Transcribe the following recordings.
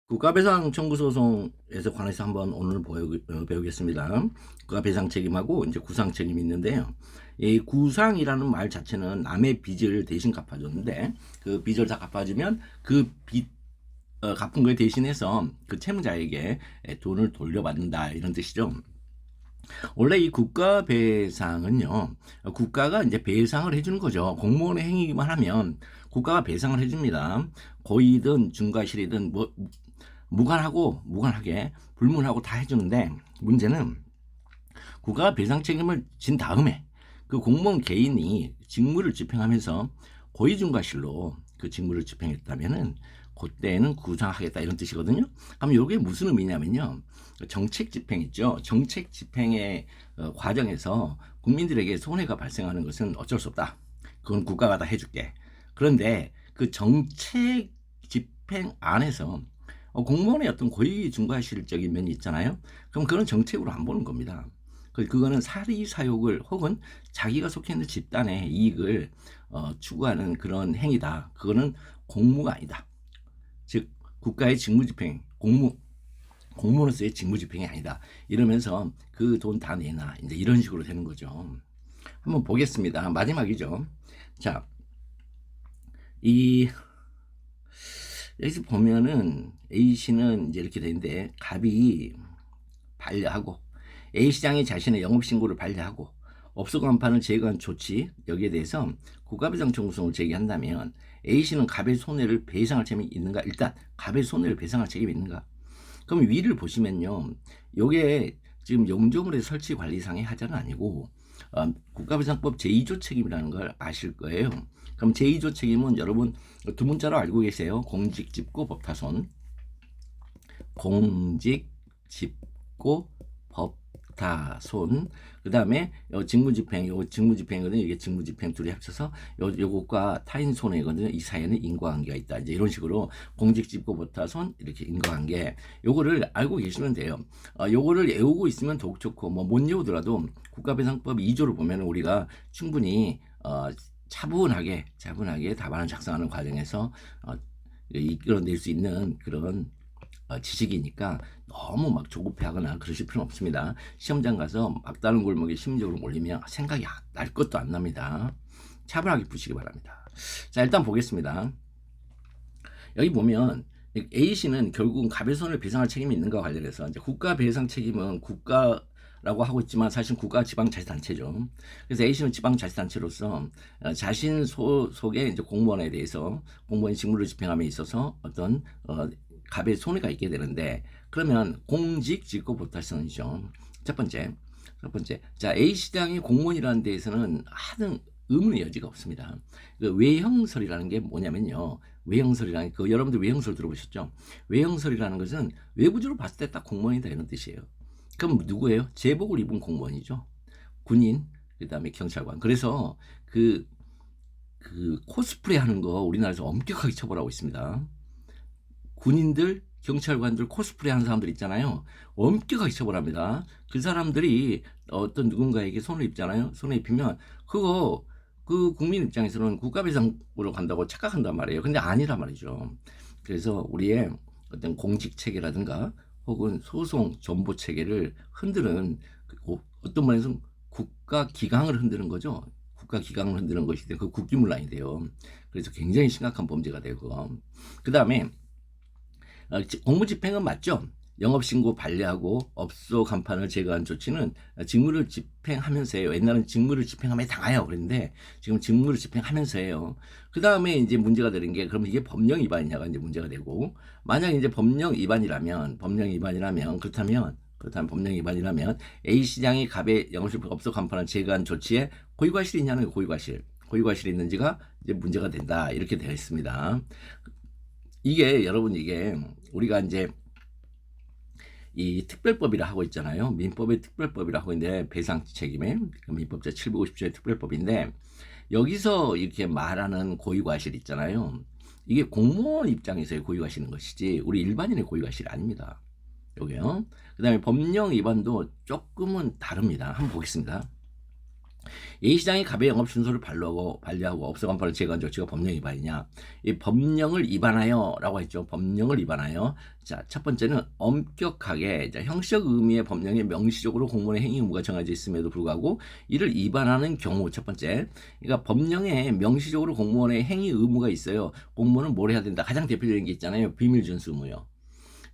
국가배상 청구 소송에서 관해서 한번 오늘 배우겠습니다. 국가배상 책임하고 이제 구상 책임이 있는데요. 이 구상이라는 말 자체는 남의 빚을 대신 갚아줬는데 그 빚을 다 갚아주면 그 빚 갚은 거에 대신해서 그 채무자에게 돈을 돌려받는다 이런 뜻이죠. 원래 이 국가배상은요, 국가가 이제 배상을 해주는 거죠. 공무원의 행위만 하면 국가가 배상을 해줍니다. 고의든 중과실이든 뭐 무관하게 불문하고 다 해주는데, 문제는 국가가 배상 책임을 진 다음에 그 공무원 개인이 직무를 집행하면서 고의중과실로 그 직무를 집행했다면은 그때는 구상하겠다 이런 뜻이거든요. 그럼 이게 무슨 의미냐면요. 정책 집행 있죠. 정책 집행의 과정에서 국민들에게 손해가 발생하는 것은 어쩔 수 없다. 그건 국가가 다 해줄게. 그런데 그 정책 집행 안에서 공무원의 어떤 고의중과실적인 면이 있잖아요. 그럼 그런 정책으로 안 보는 겁니다. 그거는 사리사욕을 혹은 자기가 속해 있는 집단의 이익을 추구하는 그런 행위다. 그거는 공무가 아니다. 즉 국가의 직무집행, 공무원으로서의 직무집행이 아니다. 이러면서 그 돈 다 내놔. 이제 이런 식으로 되는 거죠. 한번 보겠습니다. 마지막이죠. 자, 이 여기서 보면은 A씨는 이제 이렇게 되는데 갑이 반려하고 A시장이 자신의 영업신고를 반려하고 업소 간판을 제거한 조치 여기에 대해서 국가배상 청구성을 제기한다면 A씨는 갑의 손해를 배상할 책임이 있는가? 일단 갑의 손해를 배상할 책임이 있는가? 그럼 위를 보시면요. 요게 지금 영조물의 설치 관리상의 하자는 아니고 국가배상법 제2조 책임이라는 걸 아실 거예요. 그럼 제2조 책임은 여러분 두 문자로 알고 계세요. 공직, 집고, 법타손. 공직, 집고, 법타손. 그 다음에 직무집행, 요 직무집행이거든요. 이게 직무집행 둘이 합쳐서 요것과 타인 손해거든요. 이 사이에는 인과관계가 있다. 이제 이런 식으로 공직, 집고, 법타손 이렇게 인과관계. 요거를 알고 계시면 돼요. 요거를 외우고 있으면 더욱 좋고 뭐 못 외우더라도 국가배상법 2조를 보면 우리가 충분히 차분하게 답안을 작성하는 과정에서 이끌어낼 수 있는 그런 지식이니까 너무 막 조급해하거나 그러실 필요는 없습니다. 시험장 가서 막다른 골목에 심리적으로 몰리면 생각이 날 것도 안 납니다. 차분하게 푸시기 바랍니다. 자, 일단 보겠습니다. 여기 보면 A씨는 결국은 갑의 손을 배상할 책임이 있는가 관련해서 이제 국가 배상 책임은 국가라고 하고 있지만 사실 국가 지방자치단체죠. 그래서 A씨는 지방자치단체로서 자신 속의 이제 공무원에 대해서 공무원 직무를 집행함에 있어서 어떤 갑의 손해가 있게 되는데 그러면 공직, 직고, 보타성이죠. 첫 번째. 자, A시장이 공무원이라는 데에서는 하등 의문의 여지가 없습니다. 그 외형설이라는 게 뭐냐면요. 외형설이라는 그 여러분들 외형설 들어보셨죠? 외형설이라는 것은 외부적으로 봤을 때 딱 공무원이다 이런 뜻이에요. 그럼 누구예요? 제복을 입은 공무원이죠. 군인, 그다음에 경찰관. 그래서 그 코스프레 하는 거 우리나라에서 엄격하게 처벌하고 있습니다. 군인들, 경찰관들 코스프레 하는 사람들 있잖아요. 엄격하게 처벌합니다. 그 사람들이 어떤 누군가에게 손을 입잖아요. 손을 입히면 그거 그 국민 입장에서는 국가배상으로 간다고 착각한단 말이에요. 근데 아니란 말이죠. 그래서 우리의 어떤 공직 체계라든가 혹은 소송 전보 체계를 흔드는 어떤 면에서는 국가 기강을 흔드는 거죠. 국가 기강을 흔드는 것이 그 국기문란이 돼요. 그래서 굉장히 심각한 범죄가 되고 그 다음에 공무집행은 맞죠. 영업신고 반려하고 업소 간판을 제거한 조치는 직무를 집행하면서 해요. 옛날은 직무를 집행함에 당하여 그랬는데 지금 직무를 집행하면서 해요. 그 다음에 이제 문제가 되는 게 그럼 이게 법령 위반이냐가 이제 문제가 되고 만약 이제 법령 위반이라면 그렇다면 법령 위반이라면 A 시장이 갑의 영업신고 업소 간판을 제거한 조치에 고의과실이 있냐는 고의과실이 있는지가 이제 문제가 된다 이렇게 되어 있습니다. 이게 여러분 이게 우리가 이제 이 특별법이라 하고 있잖아요. 민법의 특별법이라 하고 있는데 배상 책임의 민법 제 750조의 특별법인데 여기서 이렇게 말하는 고의과실 있잖아요. 이게 공무원 입장에서의 고의과실인 것이지 우리 일반인의 고의과실이 아닙니다. 여기요. 그다음에 법령 위반도 조금은 다릅니다. 한번 보겠습니다. A시장이 갑의 영업 순서를 반려하고 업소간파를 제거한 조치가 법령 위반이냐? 이 법령을 위반하여라고 했죠. 법령을 위반하여. 자, 첫 번째는 엄격하게 형식적 의미의 법령에 명시적으로 공무원의 행위 의무가 정해져 있음에도 불구하고 이를 위반하는 경우. 첫 번째, 그러니까 법령에 명시적으로 공무원의 행위 의무가 있어요. 공무원은 뭘 해야 된다. 가장 대표적인 게 있잖아요. 비밀 준수 의무요.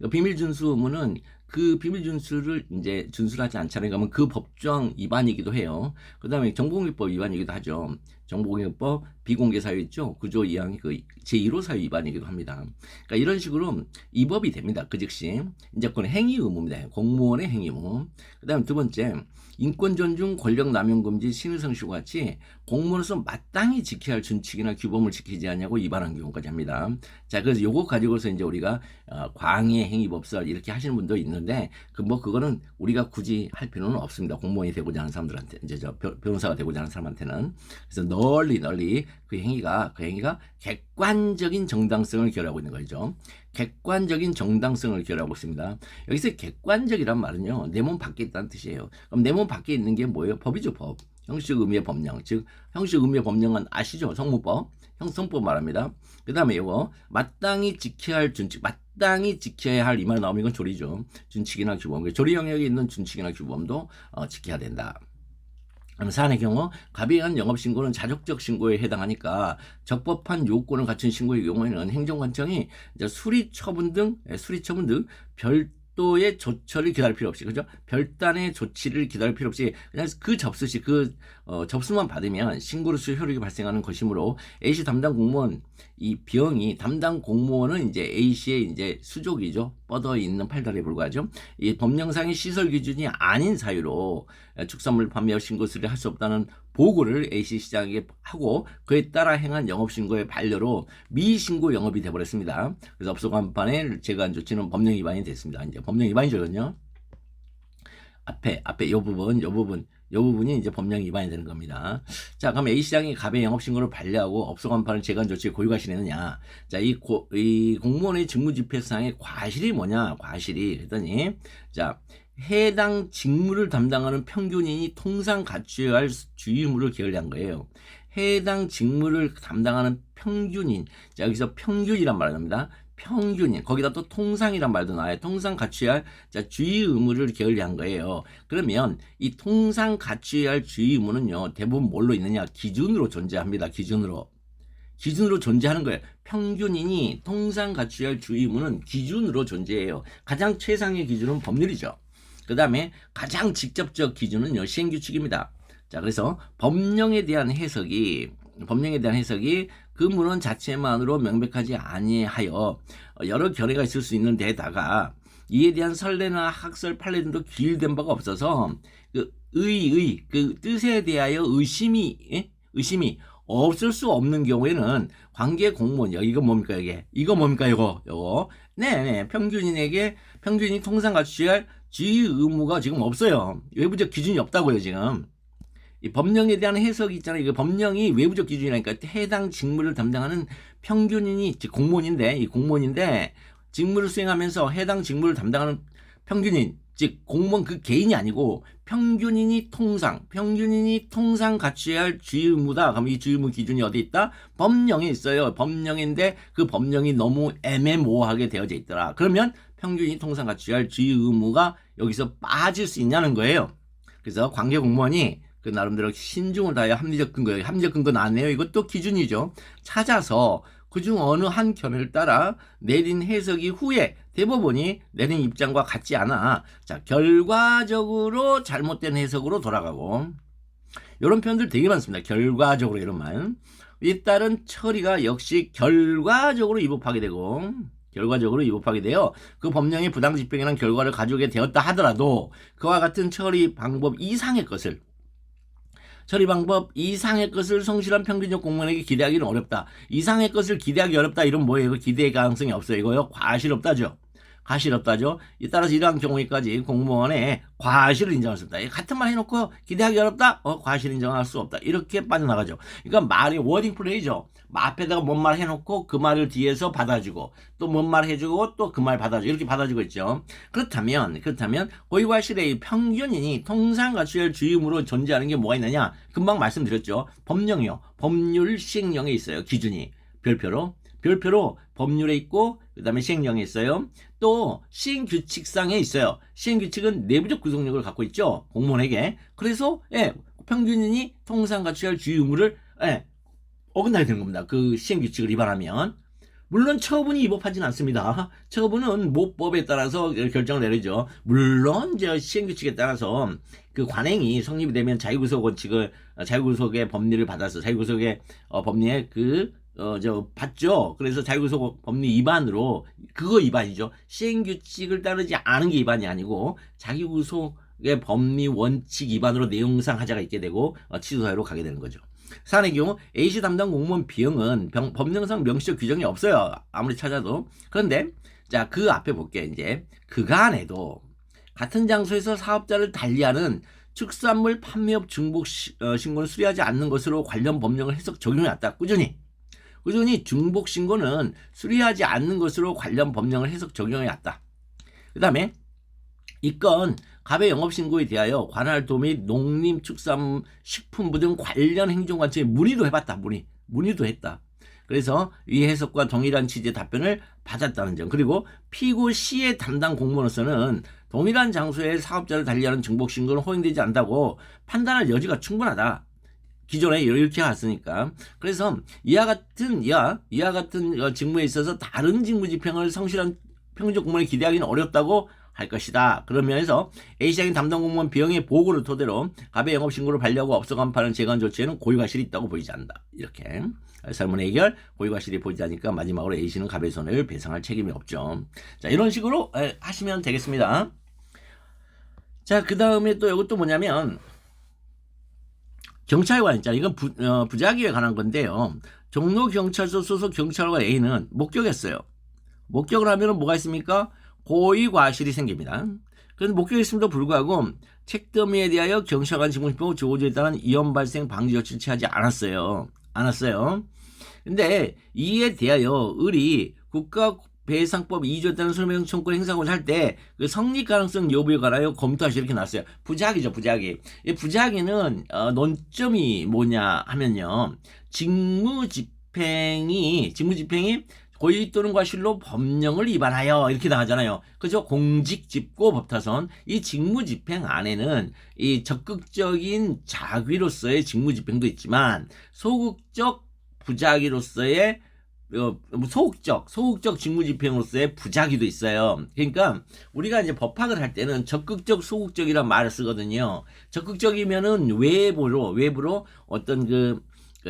비밀 준수 의무는 그 비밀 준수를 이제 준수를 하지 않잖아요. 그러면 그 법조항 위반이기도 해요. 그 다음에 정보공개법 위반이기도 하죠. 정보공개법 비공개 사유 있죠. 9조 2항이 그 제1호 사유 위반이기도 합니다. 그러니까 이런 식으로 위법이 됩니다. 그 즉시 이제 그건 행위 의무입니다. 공무원의 행위 의무. 그 다음에 두 번째, 인권 존중, 권력 남용 금지, 신의성시와 같이 공무원으로서 마땅히 지켜야 할 준칙이나 규범을 지키지 않냐고 위반한 경우까지 합니다. 자, 그래서 요거 가지고서 이제 우리가 광해 행위법설 이렇게 하시는 분도 있는데 그거는 우리가 굳이 할 필요는 없습니다. 공무원이 되고자 하는 사람들한테 이제 변호사가 되고자 하는 사람한테는. 그래서 널리 그 행위가 객관적인 정당성을 기여하고 있는 거죠. 객관적인 정당성을 기여하고 있습니다. 여기서 객관적이란 말은요, 내 몸 밖에 있다는 뜻이에요. 그럼 내 몸 밖에 있는 게 뭐예요? 법이죠, 법. 형식 의미의 법령. 즉 형식 의미의 법령은 아시죠? 성무법, 형성법 말합니다. 그 다음에 이거 마땅히 지켜야 할 준칙, 마땅히 지켜야 할 이 말 나오면 이건 조리죠. 준칙이나 규범. 조리 영역에 있는 준칙이나 규범도 지켜야 된다. 사안의 경우 갑에 의한 영업신고는 자족적 신고에 해당하니까 적법한 요건을 갖춘 신고의 경우에는 행정관청이 수리처분 등 별도의 조처를 기다릴 필요 없이, 그죠? 별단의 조치를 기다릴 필요 없이 그냥 그 접수시 접수만 받으면 신고로서 효력이 발생하는 것이므로 A씨 담당 공무원 이 병이 담당 공무원은 이제 A씨의 이제 수족이죠. 뻗어 있는 팔다리에 불과하죠. 이 법령상의 시설 기준이 아닌 사유로 축산물 판매 신고 수리를 할 수 없다는 보고를 A씨 시장에게 하고 그에 따라 행한 영업신고의 반려로 미신고 영업이 돼버렸습니다. 그래서 업소간판에 제거한 조치는 법령 위반이 됐습니다. 이제 법령 위반이죠, 그렇죠? 앞에 요 부분이 이제 법령 위반이 되는 겁니다. 자, 그럼 A시장이 갑의 영업신고를 반려하고 업소간판을 제거한 조치에 고의가 실행했느냐. 자, 이 공무원의 직무집행상의 과실이 뭐냐. 과실이 그랬더니, 자, 해당 직무를 담당하는 평균인이 통상 갖춰야 할 주의 의무를 게을리한 거예요. 해당 직무를 담당하는 평균인. 자, 여기서 평균이란 말을 합니다. 평균인, 거기다 또 통상이란 말도 나와요. 통상 갖춰야 할 주의 의무를 게을리한 거예요. 그러면 이 통상 갖춰야 할 주의 의무는요, 대부분 뭘로 있느냐? 기준으로 존재합니다. 기준으로 존재하는 거예요. 평균인이 통상 갖춰야 할 주의 의무는 기준으로 존재해요. 가장 최상의 기준은 법률이죠. 그 다음에 가장 직접적 기준은요, 시행규칙입니다. 자, 그래서 법령에 대한 해석이 그 문헌 자체만으로 명백하지 아니하여 여러 결례가 있을 수 있는 데다가 이에 대한 선례나 학설 판례 등도 기일된 바가 없어서 그 뜻에 대하여 의심이 없을 수 없는 경우에는 관계 공무원, 이거 뭡니까 이거 네, 평균인이 통상 갖춰야 할 주의 의무가 지금 없어요. 외부적 기준이 없다고요, 지금. 이 법령에 대한 해석이 있잖아요. 이거 법령이 외부적 기준이라니까 해당 직무를 담당하는 평균인이 공무원인데, 이 공무원인데 직무를 수행하면서 해당 직무를 담당하는 평균인, 즉 공무원 그 개인이 아니고 평균인이 통상 갖춰야 할 주의 의무다. 그럼 이 주의 의무 기준이 어디 있다? 법령에 있어요. 법령인데 그 법령이 너무 애매모호하게 되어져 있더라. 그러면 평균인이 통상 갖춰야 할 주의 의무가 여기서 빠질 수 있냐는 거예요. 그래서 관계 공무원이 그 나름대로 신중을 다해 합리적 근거 나왔네요. 이것도 기준이죠. 찾아서 그중 어느 한 견해를 따라 내린 해석이 후에 대법원이 내린 입장과 같지 않아. 자, 결과적으로 잘못된 해석으로 돌아가고, 이런 표현들 되게 많습니다. 결과적으로 이런 말. 이 따른 처리가 역시 결과적으로 위법하게 되어 그 법령의 부당 집행이란 결과를 가져오게 되었다 하더라도 그와 같은 처리 방법 이상의 것을 성실한 평균적 공무원에게 기대하기는 어렵다. 이상의 것을 기대하기 어렵다. 이런 뭐예요? 기대의 가능성이 없어요. 이거요? 과실 없다죠. 과실 없다죠. 따라서 이러한 경우에까지 공무원의 과실을 인정할 수 없다. 같은 말 해놓고 기대하기 어렵다. 과실 인정할 수 없다. 이렇게 빠져나가죠. 그러니까 말이 워딩 플레이죠. 앞에다가 뭔 말 해놓고 그 말을 뒤에서 받아주고 또 뭔 말 해주고 또 그 말 받아주고 이렇게 받아주고 있죠. 그렇다면 고의과실의 평균이니 통상과실 주임으로 존재하는 게 뭐가 있느냐? 금방 말씀드렸죠. 법령이요. 법률 시행령에 있어요. 기준이 별표로 법률에 있고 그다음에 시행령에 있어요. 또 시행규칙상에 있어요. 시행규칙은 내부적 구속력을 갖고 있죠. 공무원에게. 그래서 평균인이 통상과실 주의의무를 어긋나게 되는 겁니다. 그 시행규칙을 위반하면. 물론 처분이 위법하지는 않습니다. 처분은 모법에 따라서 결정을 내리죠. 물론 이제 시행규칙에 따라서 그 관행이 성립이 되면 자유구속 원칙을 자유구속의 법리를 받아서 자유구속의 법리에 받죠. 그래서 자유구속 법리 위반으로 그거 위반이죠. 시행규칙을 따르지 않은 게 위반이 아니고 자유구속의 법리 원칙 위반으로 내용상 하자가 있게 되고 취소사유로 가게 되는 거죠. 사안의 경우 A씨 담당 공무원 비용은 법령상 명시적 규정이 없어요. 아무리 찾아도. 그런데 자, 그 앞에 볼게요. 이제 그간에도 같은 장소에서 사업자를 달리하는 축산물 판매업 중복 신고를 수리하지 않는 것으로 관련 법령을 해석 적용해왔다. 꾸준히 중복 신고는 수리하지 않는 것으로 관련 법령을 해석 적용해왔다. 그 다음에 이 건 갑의 영업신고에 대하여 관할도 및 농림축산식품부 등 관련 행정관청에 문의도 해봤다. 문의도 했다. 그래서 이 해석과 동일한 취지의 답변을 받았다는 점. 그리고 피고 C의 담당 공무원으로서는 동일한 장소에 사업자를 달리하는 중복신고는 허용되지 않다고 판단할 여지가 충분하다. 기존에 이렇게 갔으니까. 그래서 이와 같은 직무에 있어서 다른 직무집행을 성실한 평균적 공무원이 기대하기는 어렵다고 할 것이다. 그런 면에서 A시장의 담당 공무원 비용의 보고를 토대로 갑의 영업신고를 반려하고 업소 간파하는 재관 조치에는 고의과실이 있다고 보이지 않는다. 이렇게 설문 해결 고의과실이 보이지 않으니까 마지막으로 A씨는 갑의 손해를 배상할 책임이 없죠. 자, 이런 식으로 하시면 되겠습니다. 자, 그 다음에 또 이것도 뭐냐면 경찰관 있잖아요. 이건 부작위에 관한 건데요. 종로경찰서 소속 경찰관 A는 목격했어요. 목격을 하면 뭐가 있습니까? 고의과실이 생깁니다. 그래서 목격했음에도 불구하고 책더미에 대하여 경찰관 직무집행 조조에 따른 위험 발생 방지 조치를 취하지 않았어요. 근데 이에 대하여 을이 국가배상법 2조에 따른 손해배상 청구권 행사하고자 할 때 그 성립 가능성 여부에 관하여 검토하시 이렇게 나왔어요. 부작위죠, 부작위. 이 부작위는 논점이 뭐냐 하면요. 직무집행이 고의 또는 과실로 법령을 위반하여 이렇게 나가잖아요. 그죠? 공직집고 법타선. 이 직무집행 안에는 이 적극적인 자귀로서의 직무집행도 있지만 소극적 부작위로서의 소극적 직무집행으로서의 부작위도 있어요. 그러니까 우리가 이제 법학을 할 때는 적극적, 소극적이란 말을 쓰거든요. 적극적이면은 외부로 어떤 그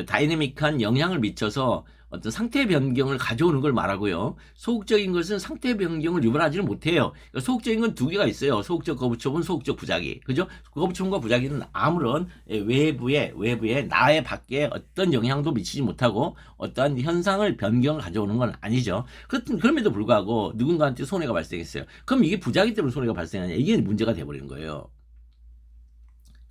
다이내믹한 영향을 미쳐서 어떤 상태 변경을 가져오는 걸 말하고요. 소극적인 것은 상태 변경을 유발하지는 못해요. 그러니까 소극적인 건 두 개가 있어요. 소극적 거부처분, 소극적 부작위. 그죠? 거부처분과 부작위는 아무런 외부에 나의 밖에 어떤 영향도 미치지 못하고 어떠한 현상을 변경을 가져오는 건 아니죠. 그럼에도 불구하고 누군가한테 손해가 발생했어요. 그럼 이게 부작위 때문에 손해가 발생하냐? 이게 문제가 돼버리는 거예요.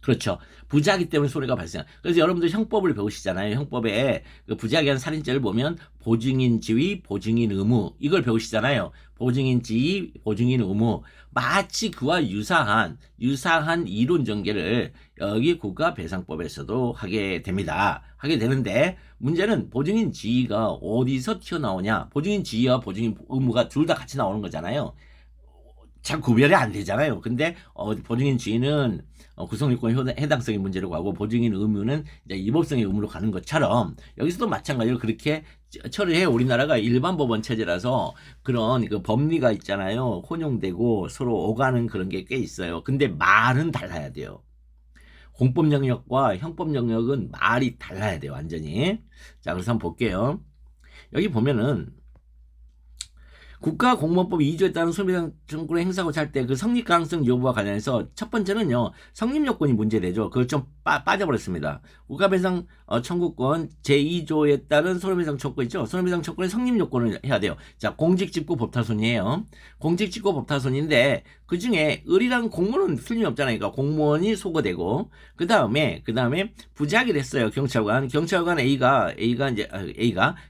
그렇죠. 부작위 때문에 손해가 발생. 그래서 여러분들 형법을 배우시잖아요. 형법에 그 부작위한 살인죄를 보면 보증인 지위, 보증인 의무 이걸 배우시잖아요. 보증인 지위, 보증인 의무 마치 그와 유사한 이론 전개를 여기 국가배상법에서도 하게 됩니다. 하게 되는데 문제는 보증인 지위가 어디서 튀어나오냐? 보증인 지위와 보증인 의무가 둘 다 같이 나오는 거잖아요. 잘 구별이 안 되잖아요. 근데 보증인 지위는 구성요건 해당성의 문제로 가고 보증인 의무는 이제 위법성의 의무로 가는 것처럼 여기서도 마찬가지로 그렇게 처리해. 우리나라가 일반 법원 체제라서 그런 그 법리가 있잖아요. 혼용되고 서로 오가는 그런 게 꽤 있어요. 근데 말은 달라야 돼요. 공법 영역과 형법 영역은 말이 달라야 돼요. 완전히. 자, 그래서 한번 볼게요. 여기 보면은 국가공무원법 2조에 따른 소멸상 청구를 행사하고 할 때 그 성립 가능성 여부와 관련해서 첫 번째는요, 성립 요건이 문제되죠. 그걸 좀 빠져버렸습니다. 국가배상 청구권 제2조에 따른 손해배상 청구 있죠. 손해배상 청구의 성립 요건을 해야 돼요. 자, 공직직고 법타손이에요. 공직직고 법타손인데 그 중에 을이랑 공무원은 틀림없잖아요. 그러니까 공무원이 소거되고 그 다음에 부작위를 했어요. 경찰관 A가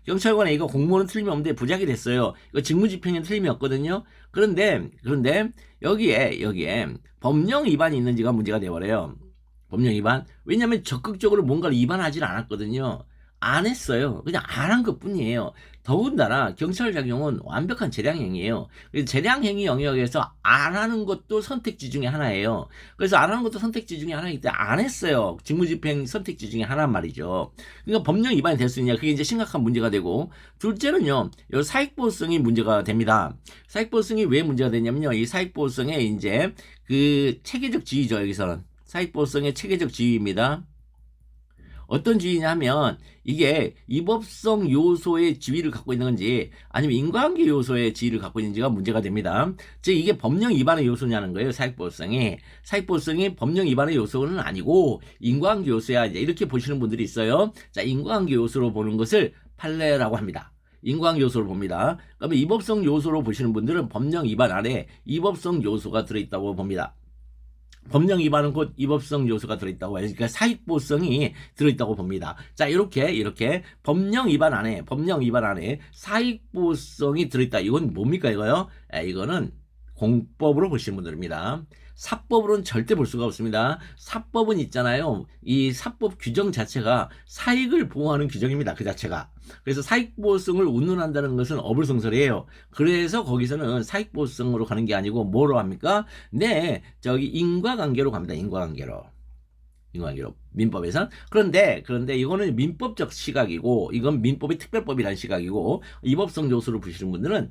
경찰관 A가 공무원은 틀림없는데 부작위를 했어요. 이거 직무집행은 틀림이 없거든요. 그런데 여기에 법령 위반이 있는지가 문제가 되어버려요. 법령 위반. 왜냐하면 적극적으로 뭔가를 위반하지는 않았거든요. 안 했어요. 그냥 안 한 것뿐이에요. 더군다나 경찰 작용은 완벽한 재량행위예요. 재량행위 영역에서 안 하는 것도 선택지 중에 하나예요. 그래서 안 하는 것도 선택지 중에 하나이기 때문에 안 했어요. 직무집행 선택지 중에 하나란 말이죠. 그러니까 법령 위반이 될 수 있냐? 그게 이제 심각한 문제가 되고, 둘째는요, 이 사익보호성이 문제가 됩니다. 사익보호성이 왜 문제가 되냐면요, 이 사익보호성에 이제 그 체계적 지위죠. 여기서는 사익보호성의 체계적 지위입니다. 어떤 지위냐면 이게 위법성 요소의 지위를 갖고 있는 건지 아니면 인과관계 요소의 지위를 갖고 있는지가 문제가 됩니다. 즉 이게 법령 위반의 요소냐는 거예요. 사익보호성이 법령 위반의 요소는 아니고 인과관계 요소야. 이제 이렇게 보시는 분들이 있어요. 자, 인과관계 요소로 보는 것을 판례라고 합니다. 인과관계 요소를 봅니다. 그러면 위법성 요소로 보시는 분들은 법령 위반 안에 위법성 요소가 들어있다고 봅니다. 법령 위반은 곧 위법성 요소가 들어있다고 해요. 그러니까 사익보호성이 들어있다고 봅니다. 자, 이렇게 법령 위반 안에 사익보호성이 들어있다. 이건 뭡니까 이거요? 이거는 공법으로 보시는 분들입니다. 사법으로는 절대 볼 수가 없습니다. 사법은 있잖아요. 이 사법 규정 자체가 사익을 보호하는 규정입니다. 그 자체가. 그래서 사익보호성을 운운한다는 것은 어불성설이에요. 그래서 거기서는 사익보호성으로 가는 게 아니고 뭐로 합니까? 네, 인과관계로 갑니다. 인과관계로. 민법에선. 그런데 이거는 민법적 시각이고 이건 민법의 특별법이라는 시각이고, 위법성 요소를 보시는 분들은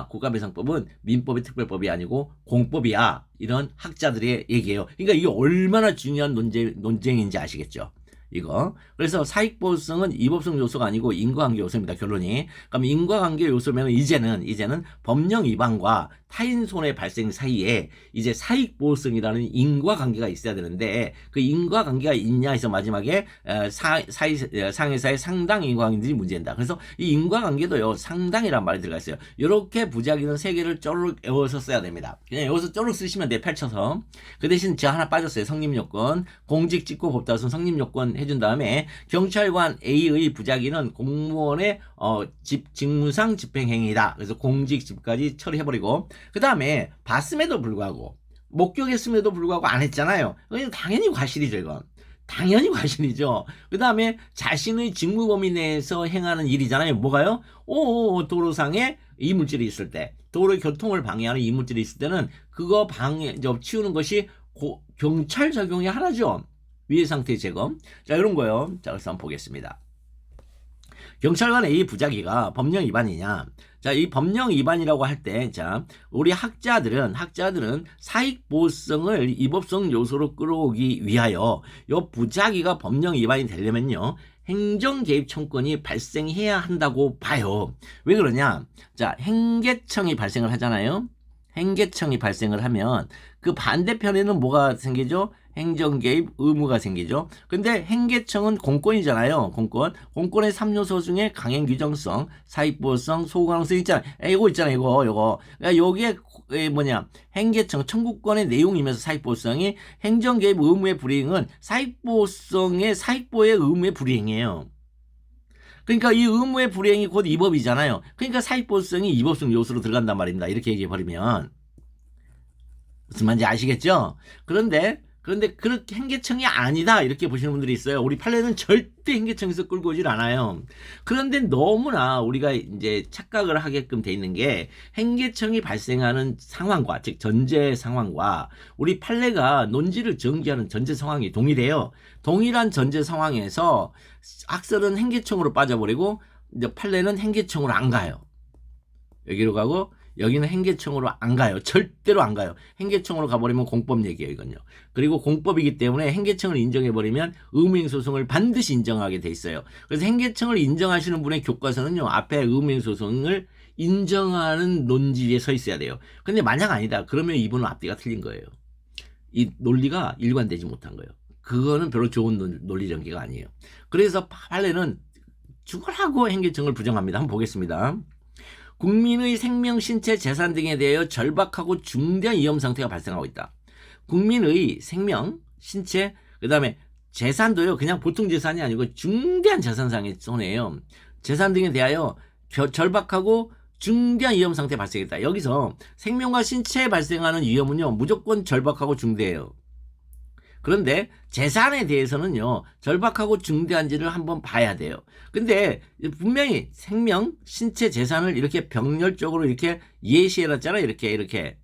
국가배상법은 민법의 특별법이 아니고 공법이야, 이런 학자들의 얘기예요. 그러니까 이게 얼마나 중요한 논쟁인지 아시겠죠? 이거. 그래서 사익보호성은 위법성 요소가 아니고 인과관계 요소입니다. 결론이. 그럼 인과관계 요소면 이제는 법령 위반과 타인 손해 발생 사이에 이제 사익보호성이라는 인과관계가 있어야 되는데 그 인과관계가 있냐 해서 마지막에 상해사의 상당 인과관계들이 문제된다. 그래서 이 인과관계도요, 상당이란 말이 들어가 있어요. 이렇게 부작위는 3개를 쪼르륵 외워서 써야 됩니다. 그냥 외워서 쪼르륵 쓰시면 돼, 펼쳐서. 그 대신 제가 하나 빠졌어요. 성립요건. 공직직고 법다손 성립요건 해준 다음에 경찰관 A의 부작위는 공무원의 직무상 집행행위다. 그래서 공직집까지 처리해버리고, 그 다음에 봤음에도 불구하고 목격했음에도 불구하고 안 했잖아요. 당연히 과실이죠. 이건 당연히 과실이죠. 그 다음에 자신의 직무 범위 내에서 행하는 일이잖아요. 뭐가요? 도로상에 이물질이 있을 때, 도로 교통을 방해하는 이물질이 있을 때는 그거 치우는 것이 경찰 작용이 하나죠. 위해 상태 제거. 자, 이런 거요. 자, 그래서 한번 보겠습니다. 경찰관 A 부작위가 법령 위반이냐? 자, 이 법령 위반이라고 할 때, 자, 우리 학자들은 사익보호성을 위법성 요소로 끌어오기 위하여 이 부작위가 법령 위반이 되려면요, 행정개입 청구권이 발생해야 한다고 봐요. 왜 그러냐? 자, 행계청이 발생을 하잖아요. 행계청이 발생을 하면 그 반대편에는 뭐가 생기죠? 행정개입 의무가 생기죠. 근데 행계청은 공권이잖아요. 공권의 3요소 중에 강행규정성, 사익보호성, 소구가능성 있잖아요. 이거 있잖아요. 이거. 그러니까 여기에 행계청, 청구권의 내용이면서 사익보호성이, 행정개입 의무의 불이행은 사익보호의 의무의 불이행이에요. 그러니까 이 의무의 불이행이 곧 위법이잖아요. 그러니까 사익보호성이 위법성 요소로 들어간단 말입니다. 이렇게 얘기해버리면. 무슨 말인지 아시겠죠? 그런데 그렇게 행계청이 아니다, 이렇게 보시는 분들이 있어요. 우리 판례는 절대 행계청에서 끌고 오질 않아요. 그런데 너무나 우리가 이제 착각을 하게끔 돼 있는 게, 행계청이 발생하는 상황과, 즉 전제 상황과 우리 판례가 논지를 전개하는 전제 상황이 동일해요. 동일한 전제 상황에서 학설은 행계청으로 빠져버리고 이제 판례는 행계청으로 안 가요. 여기로 가고 여기는 행계청으로 안 가요. 절대로 안 가요. 행계청으로 가버리면 공법 얘기예요, 이건요. 그리고 공법이기 때문에 행계청을 인정해버리면 의무행소송을 반드시 인정하게 돼 있어요. 그래서 행계청을 인정하시는 분의 교과서는요, 앞에 의무행소송을 인정하는 논지에 서 있어야 돼요. 근데 만약 아니다. 그러면 이분은 앞뒤가 틀린 거예요. 이 논리가 일관되지 못한 거예요. 그거는 별로 좋은 논리 전개가 아니에요. 그래서 판례는 죽으라고 행계청을 부정합니다. 한번 보겠습니다. 국민의 생명, 신체, 재산 등에 대하여 절박하고 중대한 위험 상태가 발생하고 있다. 국민의 생명, 신체, 그 다음에 재산도요. 그냥 보통 재산이 아니고 중대한 재산상의 손해예요. 재산 등에 대하여 절박하고 중대한 위험 상태가 발생했다. 여기서 생명과 신체에 발생하는 위험은요. 무조건 절박하고 중대해요. 그런데 재산에 대해서는요. 절박하고 중대한지를 한번 봐야 돼요. 근데 분명히 생명, 신체, 재산을 이렇게 병렬적으로 이렇게 예시해놨잖아요. 이렇게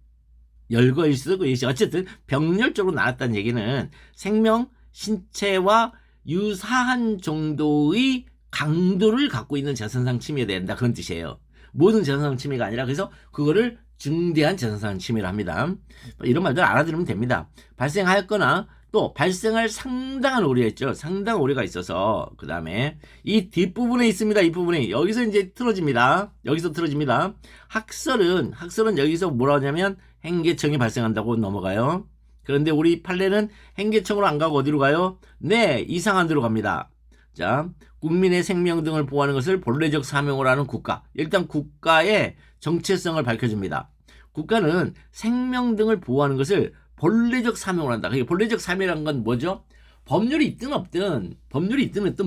열거일 쓰고 예시. 어쨌든 병렬적으로 나왔다는 얘기는 생명, 신체와 유사한 정도의 강도를 갖고 있는 재산상 침해가 된다. 그런 뜻이에요. 모든 재산상 침해가 아니라 그래서 그거를 중대한 재산상 침해를 합니다. 이런 말들 알아들으면 됩니다. 발생하였거나 또 발생할 상당한 오류가 있죠. 상당한 오류가 있어서 그 다음에 이 뒷부분에 있습니다. 이 부분에 여기서 이제 틀어집니다. 여기서 틀어집니다. 학설은 여기서 뭐라 하냐면 행계청이 발생한다고 넘어가요. 그런데 우리 판례는 행계청으로 안 가고 어디로 가요? 네, 이상한 데로 갑니다. 자, 국민의 생명 등을 보호하는 것을 본래적 사명으로 하는 국가. 일단 국가의 정체성을 밝혀줍니다. 국가는 생명 등을 보호하는 것을 본래적 사명으로 한다. 그게 본래적 사명이라는 건 뭐죠? 법률이 있든 없든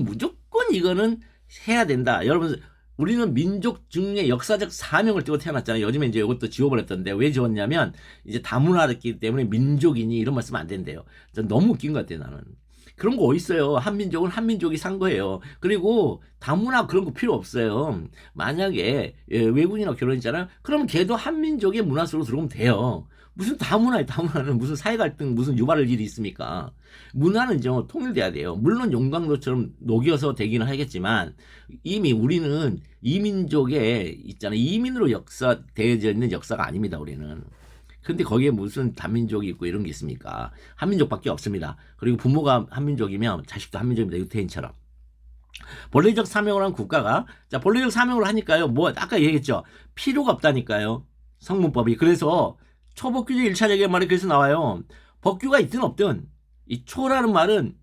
무조건 이거는 해야 된다. 여러분, 우리는 민족 중의 역사적 사명을 띠고 태어났잖아요. 요즘에 이제 이것도 지워버렸던데 왜 지웠냐면 이제 다문화됐기 때문에 민족이니 이런 말 쓰면 안 된대요. 너무 웃긴 것 같아요, 나는. 그런 거 어딨어요. 한민족은 한민족이 산 거예요. 그리고 다문화 그런 거 필요 없어요. 만약에 외국인하고 결혼했잖아요. 그러면 걔도 한민족의 문화 속으로 들어오면 돼요. 무슨 다문화는 무슨 사회 갈등, 무슨 유발할 일이 있습니까? 문화는 이제 통일돼야 돼요. 물론 용광로처럼 녹여서 되기는 하겠지만 이미 우리는 이민족에 있잖아요. 이민으로 되어져 있는 역사가 아닙니다. 우리는. 근데 거기에 무슨 다민족이 있고 이런 게 있습니까? 한민족밖에 없습니다. 그리고 부모가 한민족이면 자식도 한민족입니다. 유태인처럼. 본래적 사명을 한 국가가 자 본래적 사명을 하니까요. 뭐 아까 얘기했죠. 필요가 없다니까요. 성문법이. 그래서 초법규제 1차적인 말이 그래서 나와요. 법규가 있든 없든 이 초라는 말은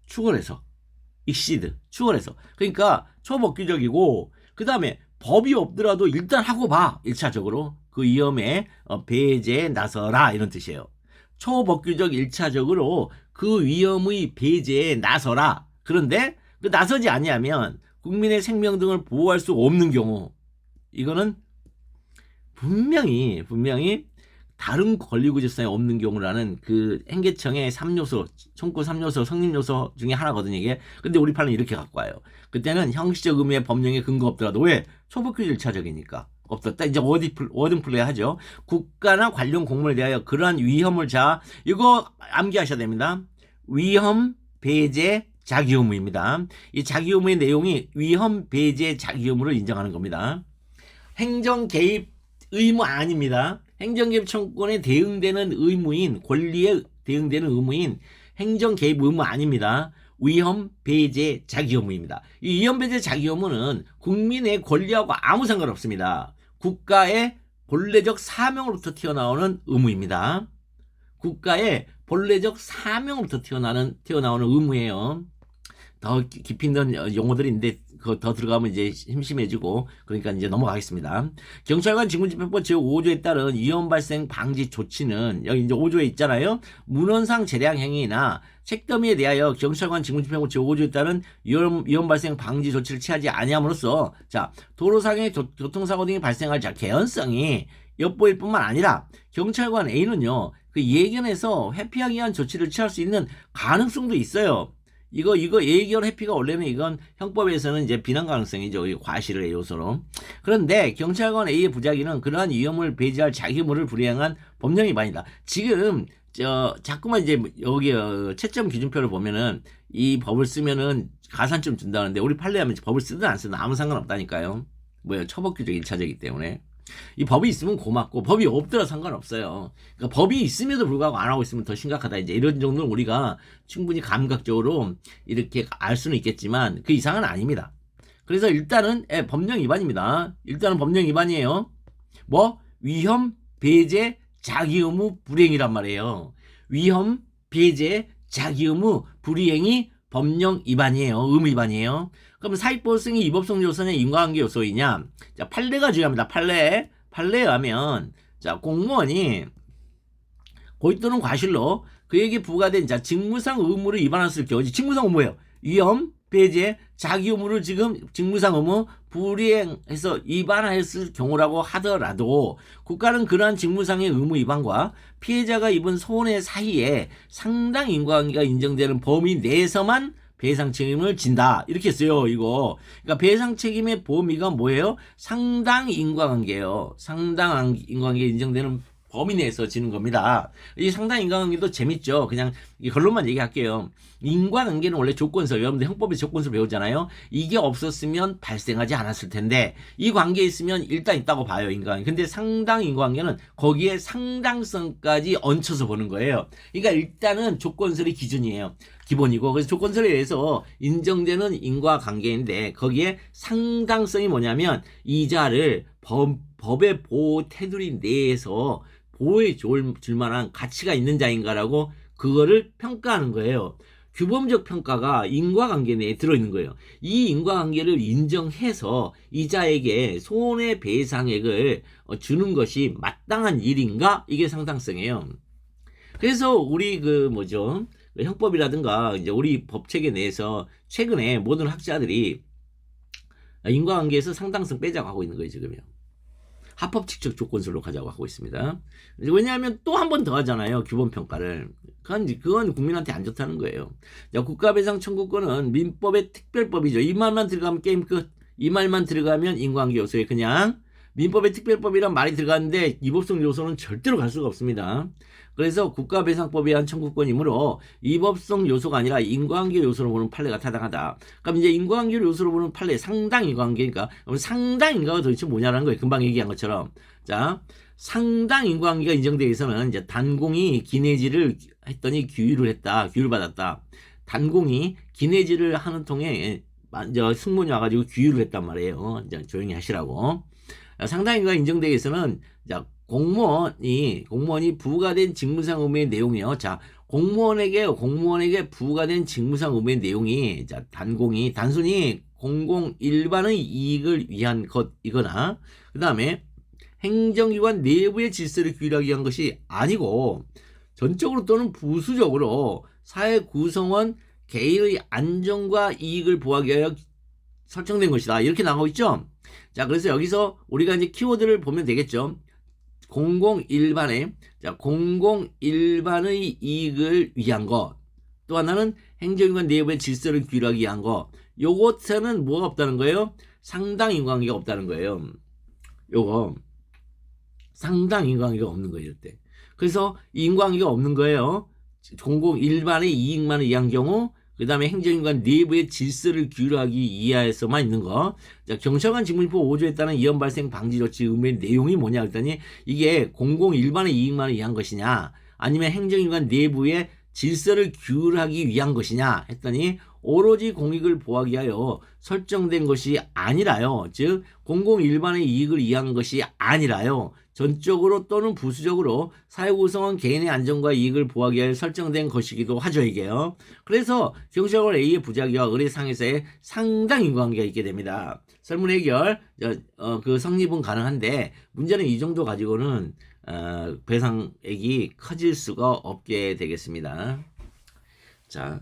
추월해서 익시드 추월해서 그러니까 초법규적이고 그 다음에 법이 없더라도 일단 하고 봐. 1차적으로 그 위험에 배제에 나서라 이런 뜻이에요. 초법규적 1차적으로 그 위험의 배제에 나서라. 그런데 그 나서지 아니하면 국민의 생명 등을 보호할 수 없는 경우 이거는 분명히 다른 권리구제성이 없는 경우라는 그 행계청의 3요소, 청구 3요소, 성립요소 중에 하나거든요, 이게. 근데 우리 판은 이렇게 갖고 와요. 그때는 형식적 의미의 법령에 근거 없더라도 왜? 초법규제 1차적이니까. 없었다. 이제 워든 플레이 하죠. 국가나 관련 공무원에 대하여 그러한 위험을 이거 암기하셔야 됩니다. 위험, 배제, 자기 의무입니다. 이 자기 의무의 내용이 위험, 배제, 자기 의무를 인정하는 겁니다. 행정 개입 의무 아닙니다. 행정개입 청구권에 대응되는 의무인 권리에 대응되는 의무인 행정개입 의무 아닙니다. 위험, 배제, 자기 의무입니다. 이 위험, 배제, 자기 의무는 국민의 권리하고 아무 상관없습니다. 국가의 본래적 사명으로부터 튀어나오는 의무입니다. 국가의 본래적 사명으로부터 튀어나오는 의무예요. 더 깊이 있는 용어들이 있는데 그거 더 들어가면 이제 심심해지고 그러니까 이제 넘어가겠습니다. 경찰관 직무집행법 제5조에 따른 위험 발생 방지 조치는 여기 이제 5조에 있잖아요. 문헌상 재량 행위나 책더미에 대하여 경찰관 직무집행법 제5조에 따른 위험 발생 방지 조치를 취하지 아니함으로써 자 도로상의 교통사고 등이 발생할 개연성이 엿보일 뿐만 아니라 경찰관 A는요 그 예견에서 회피하기 위한 조치를 취할 수 있는 가능성도 있어요. 이거 예견 회피가 원래는 이건 형법에서는 이제 비난 가능성이죠. 과실의 요소로. 그런데 경찰관 A의 부작위는 그러한 위험을 배제할 자기 의무를 불이행한 법령 위반이다. 지금 자꾸만 이제 여기 채점 기준표를 보면은 이 법을 쓰면은 가산점 준다는데 우리 판례하면 법을 쓰든 안 쓰든 아무 상관없다니까요. 뭐예요? 처법규적 1차적이기 때문에. 이 법이 있으면 고맙고 법이 없더라 상관없어요. 그러니까 법이 있음에도 불구하고 안 하고 있으면 더 심각하다. 이제 이런 정도는 우리가 충분히 감각적으로 이렇게 알 수는 있겠지만 그 이상은 아닙니다. 그래서 일단은 법령 위반입니다. 일단은 법령 위반이에요. 뭐 위험, 배제, 자기 의무, 불이행이란 말이에요. 위험, 배제, 자기 의무, 불이행이 법령 위반이에요. 의무 위반이에요. 그럼 사익보호성이 위법성 요소냐 인과관계 요소이냐? 자, 판례가 중요합니다. 판례에 하면 자, 공무원이 고의 또는 과실로 그에게 부과된 자 직무상 의무를 위반했을 경우, 직무상 의무예요. 위험, 배제, 자기 의무를 지금 직무상 의무 불이행해서 위반했을 경우라고 하더라도 국가는 그러한 직무상의 의무 위반과 피해자가 입은 손해 사이에 상당 인과관계가 인정되는 범위 내에서만 배상 책임을 진다. 이렇게 써요, 이거. 그러니까 배상 책임의 범위가 뭐예요? 상당 인과관계예요. 상당 인과관계 인정되는 범위 내에서 지는 겁니다. 이 상당 인과관계도 재밌죠. 그냥 결론만 얘기할게요. 인과관계는 원래 조건설, 여러분들 형법의 조건설 배우잖아요. 이게 없었으면 발생하지 않았을 텐데 이 관계에 있으면 일단 있다고 봐요, 인과관계. 근데 상당 인과관계는 거기에 상당성까지 얹혀서 보는 거예요. 그러니까 일단은 조건설이 기준이에요. 기본이고, 그래서 조건설에 의해서 인정되는 인과관계인데 거기에 상당성이 뭐냐면 이자를 법의 보호 테두리 내에서 보호해 줄 만한 가치가 있는 자인가라고 그거를 평가하는 거예요. 규범적 평가가 인과관계 내에 들어있는 거예요. 이 인과관계를 인정해서 이자에게 손해배상액을 주는 것이 마땅한 일인가? 이게 상당성이에요. 그래서 우리 형법이라든가 이제 우리 법체계 내에서 최근에 모든 학자들이 인과관계에서 상당성 빼자고 하고 있는 거예요, 지금요. 합법칙적 조건설로 가자고 하고 있습니다. 왜냐하면 또 한 번 더 하잖아요, 규범평가를. 그건 국민한테 안 좋다는 거예요. 자, 국가배상 청구권은 민법의 특별법이죠. 이 말만 들어가면 게임 끝. 이 말만 들어가면 인과관계 요소에 그냥 민법의 특별법이란 말이 들어가는데 위법성 요소는 절대로 갈 수가 없습니다. 그래서 국가배상법에 의한 청구권이므로 위법성 요소가 아니라 인과관계 요소로 보는 판례가 타당하다. 그럼 이제 인과관계 요소로 보는 판례 상당 인과관계니까 그럼 상당 인과가 도대체 뭐냐라는 거예요. 금방 얘기한 것처럼. 자, 상당 인과관계가 인정되기 위해서는 이제 단공이 기내지를 했더니 규율을 받았다. 단공이 기내지를 하는 통에 승무원이 와가지고 규율을 했단 말이에요. 이제 조용히 하시라고. 상당 인과가 인정되기 위해서는 자, 공무원이 부과된 직무상 의무의 내용이요. 자, 공무원에게 부과된 직무상 의무의 내용이 자, 단순히 공공 일반의 이익을 위한 것이거나 그다음에 행정기관 내부의 질서를 규율하기 위한 것이 아니고 전적으로 또는 부수적으로 사회 구성원 개인의 안전과 이익을 보호하기 위하여 설정된 것이다. 이렇게 나가고 있죠. 자, 그래서 여기서 우리가 이제 키워드를 보면 되겠죠. 공공 일반의 이익을 위한 것. 또 하나는 행정기관 내부의 질서를 규율하기 위한 것. 요것에는 뭐가 없다는 거예요? 상당 인과관계가 없다는 거예요. 요거 상당 인과관계가 없는 거예요, 이때. 그래서 인과관계가 없는 거예요. 공공 일반의 이익만을 위한 경우, 그 다음에 행정기관 내부의 질서를 규율하기 이하에서만 있는 거. 자, 경찰관 직무집행 5조에 따른 위험 발생 방지 조치 의무의 내용이 뭐냐 했더니 이게 공공 일반의 이익만을 위한 것이냐 아니면 행정기관 내부의 질서를 규율하기 위한 것이냐 했더니 오로지 공익을 보호하기 위하여 설정된 것이 아니라요. 즉 공공 일반의 이익을 위한 것이 아니라요. 전적으로 또는 부수적으로 사회 구성원 개인의 안전과 이익을 보호하기 위해 설정된 것이기도 하죠, 이게요. 그래서 경찰관 A의 부작위와 의뢰상에서의 상당 인과관계가 있게 됩니다. 설문 해결 그 성립은 가능한데 문제는 이 정도 가지고는 배상액이 커질 수가 없게 되겠습니다. 자,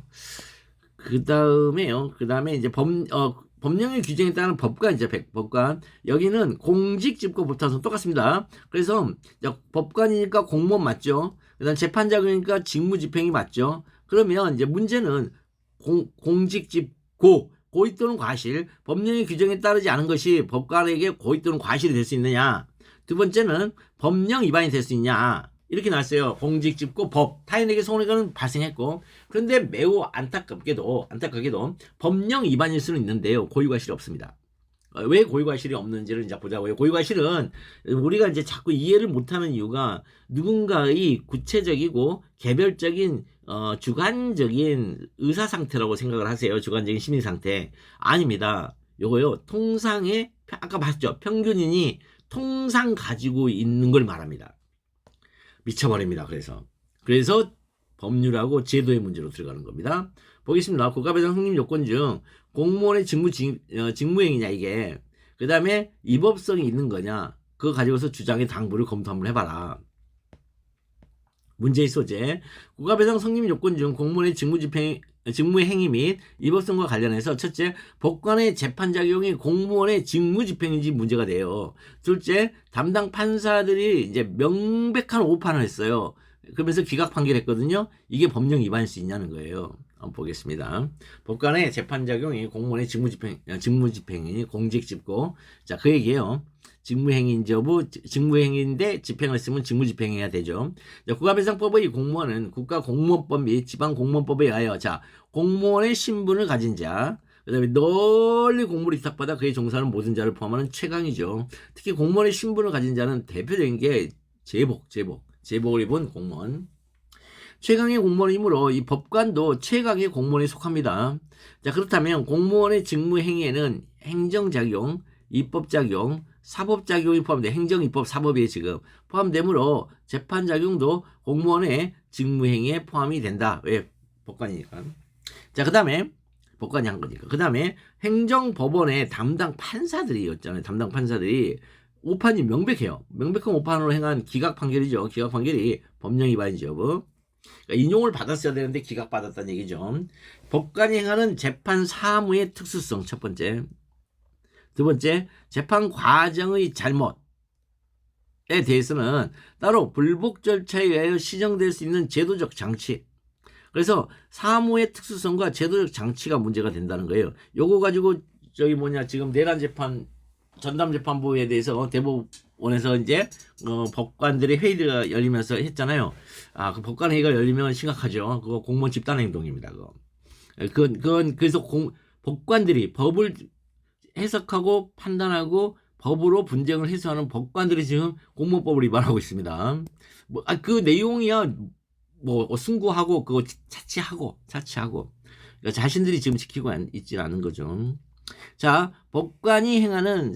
그 다음에 이제 법령의 규정에 따른 법관, 여기는 공직집권 법타선 똑같습니다. 그래서 법관이니까 공무원 맞죠? 그 다음 재판장이니까 직무집행이 맞죠? 그러면 이제 문제는 고의 또는 과실, 법령의 규정에 따르지 않은 것이 법관에게 고의 또는 과실이 될 수 있느냐? 두 번째는 법령 위반이 될 수 있냐? 이렇게 나왔어요. 공직집고 타인에게 손해가 발생했고, 그런데 매우 안타깝게도 법령 위반일 수는 있는데요. 고의과실이 없습니다. 왜 고의과실이 없는지를 이제 보자고요. 고의과실은 우리가 이제 자꾸 이해를 못하는 이유가 누군가의 구체적이고 개별적인 주관적인 의사 상태라고 생각을 하세요. 주관적인 심리 상태. 아닙니다. 요거요. 통상의 아까 봤죠? 평균인이 통상 가지고 있는 걸 말합니다. 미쳐버립니다. 그래서 법률하고 제도의 문제로 들어가는 겁니다. 보겠습니다. 국가배당 성립 요건 중 공무원의 직무행위냐 이게 그 다음에 위법성이 있는 거냐 그거 가지고서 주장의 당부를 검토 한번 해봐라. 문제의 소재 국가배당 성립 요건 중 공무원의 직무행위 및 위법성과 관련해서 첫째, 법관의 재판작용이 공무원의 직무집행인지 문제가 돼요. 둘째, 담당 판사들이 이제 명백한 오판을 했어요. 그러면서 기각 판결했거든요. 이게 법령 위반일 수 있냐는 거예요. 한번 보겠습니다. 법관의 재판작용이 공무원의 직무집행이니 공직집고 자, 그 얘기예요. 직무행위인지 여부, 직무행위인데 집행을 했으면 직무집행해야 되죠. 국가배상법의 공무원은 국가공무원법 및 지방공무원법에 의하여 자 공무원의 신분을 가진 자, 그 다음에 널리 공무를 위탁받아 그에 종사하는 모든 자를 포함하는 최강이죠. 특히 공무원의 신분을 가진 자는 대표적인 게 제복을 입은 공무원. 최강의 공무원이므로 이 법관도 최강의 공무원에 속합니다. 자, 그렇다면 공무원의 직무행위에는 행정작용, 입법작용, 사법작용이 포함돼 행정, 입법, 사법이 지금 포함되므로 재판작용도 공무원의 직무행위에 포함이 된다. 왜? 법관이니까. 자, 그 다음에 법관이 한 거니까. 그 다음에 행정법원의 담당 판사들이었잖아요. 담당 판사들이 오판이 명백해요. 명백한 오판으로 행한 기각 판결이죠. 기각 판결이 법령 위반이죠. 그러니까 인용을 받았어야 되는데 기각받았다는 얘기죠. 법관이 행하는 재판 사무의 특수성 첫 번째. 두 번째, 재판 과정의 잘못에 대해서는 따로 불복 절차에 의하여 시정될 수 있는 제도적 장치. 그래서 사무의 특수성과 제도적 장치가 문제가 된다는 거예요. 요거 가지고 지금 내란 재판 전담 재판부에 대해서 대법원에서 이제 법관들의 회의가 열리면서 했잖아요. 그 법관 회의가 열리면 심각하죠. 그거 공무원 집단 행동입니다. 그건 그래서 법관들이 법을 해석하고 판단하고 법으로 분쟁을 해소하는 법관들이 지금 공무원법을 위반하고 있습니다. 그 내용이야 승구하고 그거 차치하고 그러니까 자신들이 지금 지키고 있지 않은 거죠. 자, 법관이 행하는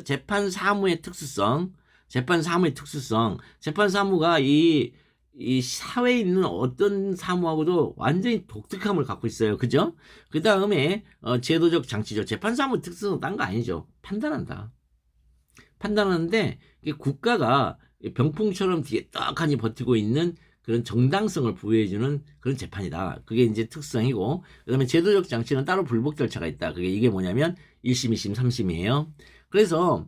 재판 사무의 특수성, 재판 사무가 이 사회에 있는 어떤 사무하고도 완전히 독특함을 갖고 있어요. 그죠? 그 다음에 제도적 장치죠. 재판 사무 특수는 딴 거 아니죠. 판단하는데 국가가 병풍처럼 뒤에 떡하니 버티고 있는 그런 정당성을 부여해주는 그런 재판이다. 그게 이제 특성이고, 그 다음에 제도적 장치는 따로 불복 절차가 있다. 이게 뭐냐면 1심, 2심, 3심이에요. 그래서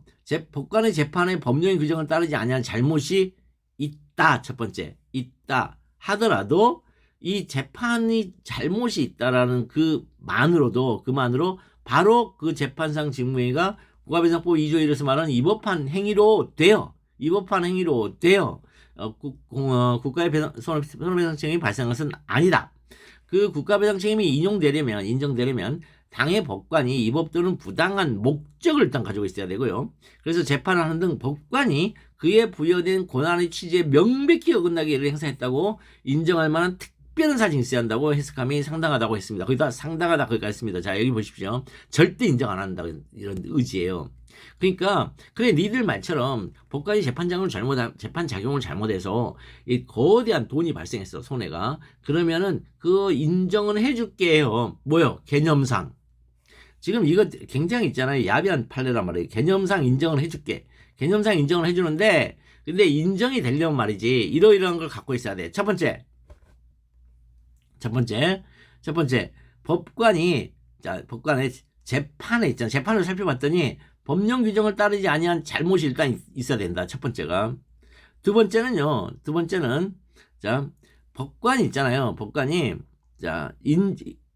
법관의 재판의 법령의 규정을 따르지 아니한 잘못이 있다. 첫 번째, 있다 하더라도 이 재판이 잘못이 있다라는 그만으로 바로 그 재판상 직무행위가 국가배상법 2조 1에서 말하는 위법한 행위로 돼요. 국가의 손해배상 책임이 발생한 것은 아니다. 그 국가배상 책임이 인정되려면 당의 법관이 이 법 또는 부당한 목적을 일단 가지고 있어야 되고요. 그래서 재판을 하는 등 법관이 그에 부여된 권한의 취지에 명백히 어긋나게 이를 행사했다고 인정할 만한 특별한 사정이 있어야 한다고 해석함이 상당하다고 했습니다. 거기다 상당하다 거기까지 했습니다. 자, 여기 보십시오. 절대 인정 안 한다 이런 의지예요. 그러니까 니들 말처럼 법관이 재판 작용을 잘못해서 이 거대한 돈이 발생했어. 손해가. 그러면은 그 인정은 해줄게요. 뭐요? 개념상. 지금 이거 굉장히 있잖아요. 야비한 판례란 말이에요. 개념상 인정을 해줄게. 개념상 인정을 해주는데 근데 인정이 되려면 말이지 이러이러한 걸 갖고 있어야 돼. 첫 번째 법관의 재판에 있잖아. 재판을 살펴봤더니 법령 규정을 따르지 아니한 잘못이 일단 있어야 된다. 첫 번째가. 두 번째는 자 법관이 있잖아요. 법관이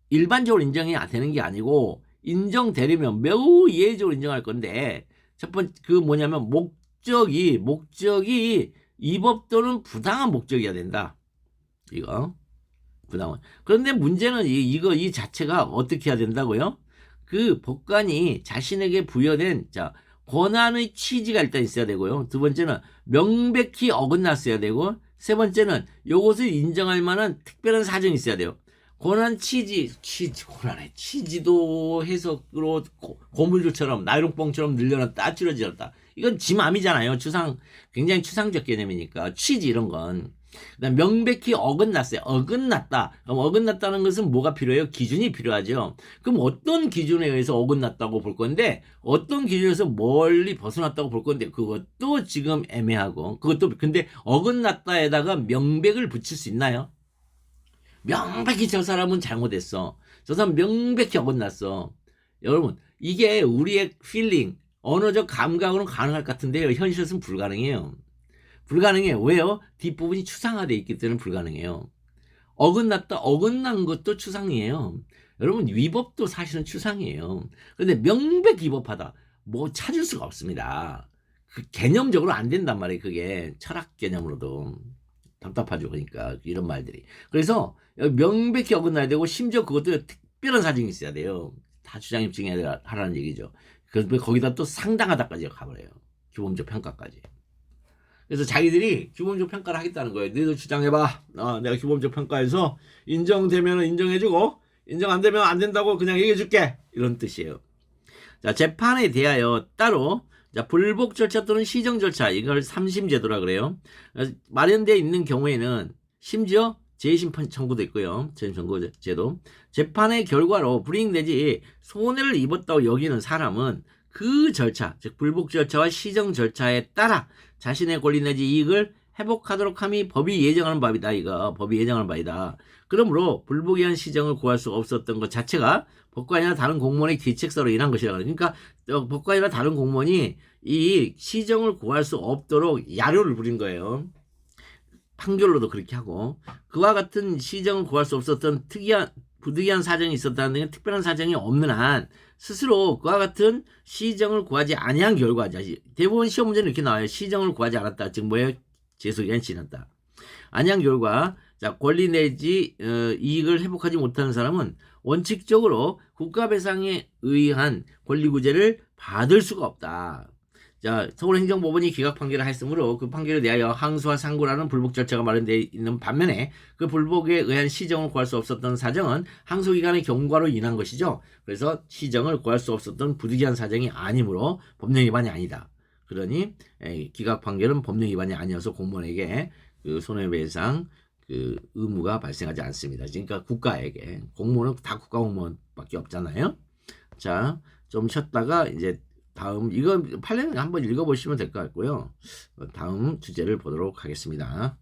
일반적으로 인정이 되는 게 아니고 인정되려면 매우 예외적으로 인정할 건데 첫 번째 뭐냐면 목적이 위법 또는 부당한 목적이어야 된다. 이거 부당한. 그런데 문제는 이 자체가 어떻게 해야 된다고요? 그 법관이 자신에게 부여된 권한의 취지가 일단 있어야 되고요. 두 번째는 명백히 어긋났어야 되고 세 번째는 이것을 인정할 만한 특별한 사정이 있어야 돼요. 고난 고난의 치지도 해석으로 고물주처럼 나이롱뽕처럼 늘려놨다 줄여졌다. 이건 지 맘이잖아요. 굉장히 추상적 개념이니까. 취지 이런 건. 그다음 명백히 어긋났어요. 어긋났다. 그럼 어긋났다는 것은 뭐가 필요해요? 기준이 필요하죠. 그럼 어떤 기준에 의해서 어긋났다고 볼 건데 어떤 기준에서 멀리 벗어났다고 볼 건데 그것도 지금 애매하고 그것도 근데 어긋났다에다가 명백을 붙일 수 있나요? 명백히 저 사람은 잘못했어. 저 사람 명백히 어긋났어. 여러분 이게 우리의 필링 언어적 감각으로는 가능할 것 같은데요. 현실에서는 불가능해요. 불가능해요. 왜요? 뒷부분이 추상화되어 있기 때문에 불가능해요. 어긋난 것도 추상이에요. 여러분 위법도 사실은 추상이에요. 근데 명백 위법하다. 뭐 찾을 수가 없습니다. 그 개념적으로 안 된단 말이에요. 그게 철학 개념으로도 답답하죠. 그러니까 이런 말들이. 그래서 명백히 어긋나야 되고 심지어 그것도 특별한 사정이 있어야 돼요. 다 주장 입증해야 하라는 얘기죠. 그래서 거기다 또 상당하다까지 가버려요. 규범적 평가까지. 그래서 자기들이 규범적 평가를 하겠다는 거예요. 너희들 주장해봐. 내가 규범적 평가해서 인정되면 인정해주고 인정 안 되면 안 된다고 그냥 얘기해줄게. 이런 뜻이에요. 자, 재판에 대하여 따로 자, 불복 절차 또는 시정 절차 이걸 삼심제도라 그래요. 마련되어 있는 경우에는 심지어 재심판 청구도 있고요. 재심청구 제도. 재판의 결과로 불이익 내지 손해를 입었다고 여기는 사람은 그 절차, 즉 불복 절차와 시정 절차에 따라 자신의 권리 내지 이익을 회복하도록 함이 법이 예정하는 바이다. 이거 법이 예정하는 바이다. 그러므로 불복에 의한 시정을 구할 수 없었던 것 자체가 법관이나 다른 공무원의 기책사로 인한 것이라. 그러니까 법관이나 다른 공무원이 이 시정을 구할 수 없도록 야료를 부린 거예요. 판결로도 그렇게 하고 그와 같은 시정을 구할 수 없었던 부득이한 사정이 있었다는 등 특별한 사정이 없는 한 스스로 그와 같은 시정을 구하지 아니한 결과 대부분 시험 문제는 이렇게 나와요. 시정을 구하지 않았다. 즉 뭐예요? 재소기간이 지났다. 아니한 결과 자 권리 내지 이익을 회복하지 못하는 사람은 원칙적으로 국가배상에 의한 권리구제를 받을 수가 없다. 자, 서울행정법원이 기각 판결을 했으므로 그 판결에 대하여 항소와 상고라는 불복 절차가 마련되어 있는 반면에 그 불복에 의한 시정을 구할 수 없었던 사정은 항소기간의 경과로 인한 것이죠. 그래서 시정을 구할 수 없었던 부득이한 사정이 아니므로 법령 위반이 아니다. 그러니 기각 판결은 법령 위반이 아니어서 공무원에게 그 손해배상 그 의무가 발생하지 않습니다. 그러니까 국가에게 공무원은 다 국가공무원밖에 없잖아요. 자, 좀 쉬었다가 이제 다음 이거 판례는 한번 읽어보시면 될 것 같고요. 다음 주제를 보도록 하겠습니다.